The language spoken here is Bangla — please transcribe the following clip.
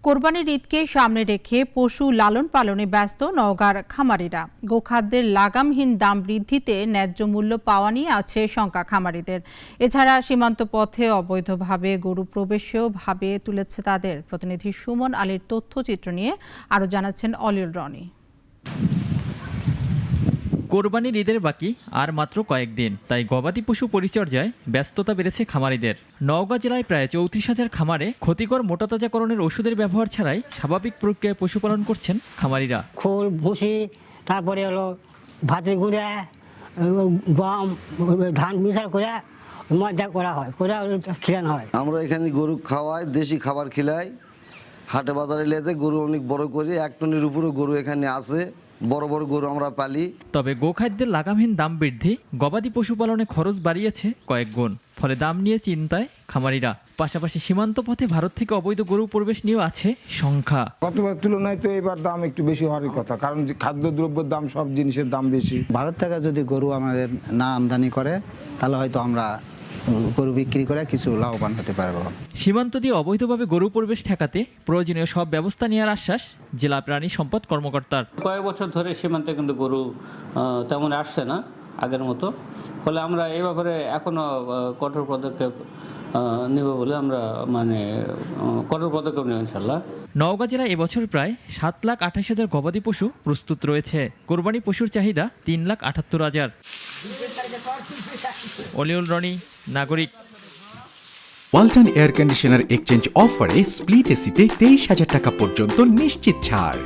কোরবানির ঈদকে সামনে রেখে পশু লালন পালনে ব্যস্ত নওগাঁর খামারিরা। গোখাদ্যের লাগামহীন দাম বৃদ্ধিতে ন্যায্য মূল্য পাওয়া নিয়ে আছে শঙ্কা খামারিদের। এছাড়া সীমান্ত পথে অবৈধভাবে গরু প্রবেশেও ভাবে তুলেছে তাদের। প্রতিনিধি সুমন আলীর তথ্যচিত্র নিয়ে আরও জানাচ্ছেন অলিউল রনি। কোরবানির ঈদের বাকি আর মাত্র কয়েকদিন, তাই গবাদি পশু পরিচর্যায় ব্যস্ততা বেড়েছে খামারিদের। নওগাঁ জেলায় প্রায় ৩৪,০০০ খামারে ক্ষতিকর মোটাতাজাকরণের ওষুধের ব্যবহার ছাড়াই স্বাভাবিক প্রক্রিয়ায় পশুপালন করছেন খামারিরা। খোল, ভুসি, তারপরে হলো ভাতের গুঁড়া, গম, ধান মিশাল করে মজা করা হয়, করে খিলানো হয়। আমরা এখানে গরু খাওয়াই, দেশি খাবার খিলাই। হাটে বাজারে লেতে গরু অনেক বড় করি, ১ টনের উপরে গরু এখানে আছে। বড় বড় গরু আমরা পালি। তবে গোখাদ্যের লাগামহীন দাম বৃদ্ধি গবাদি পশুপালনে খরচ বাড়িয়েছে কয়েক গুণ। ফলে দাম নিয়ে চিন্তায় খামারিরা। পাশাপাশি সীমান্ত পথে ভারত থেকে অবৈধ গরু প্রবেশ নিয়েও আছে শঙ্কা। গতবার তুলনায় তো এবার দাম একটু বেশি হওয়ার কথা, কারণ খাদ্যদ্রব্যের দাম, সব জিনিসের দাম বেশি। ভারত থেকে যদি গরু আমাদের না আমদানি করে তাহলে হয়তো আমরা গরু বিক্রি করে কিছু লাভবান হতে পারবো। সীমান্ত দিয়ে অবৈধভাবে গরু প্রবেশ ঠেকাতে প্রয়োজনীয় সব ব্যবস্থা নেওয়ার আশ্বাস জেলা প্রাণী সম্পদ কর্মকর্তার। কয়েক বছর ধরে সীমান্তে কিন্তু গরু তেমন আসছে না আগের মতো। ফলে আমরা এই ব্যাপারে এখনো কঠোর পদক্ষেপ নেব বলে আমরা কঠোর পদক্ষেপ নেব ইনশাল্লাহ। নওগাঁ জেলায় এবছর প্রায় 7,28,000 গবাদি পশু প্রস্তুত রয়েছে। কোরবানি পশুর চাহিদা 3,78,000। অলিউল রনি, নাগরিক। ওয়ালটন এয়ার কন্ডিশনার এক্সচেঞ্জ অফারে স্প্লিট এসিতে 23,000 টাকা পর্যন্ত নিশ্চিত ছাড়।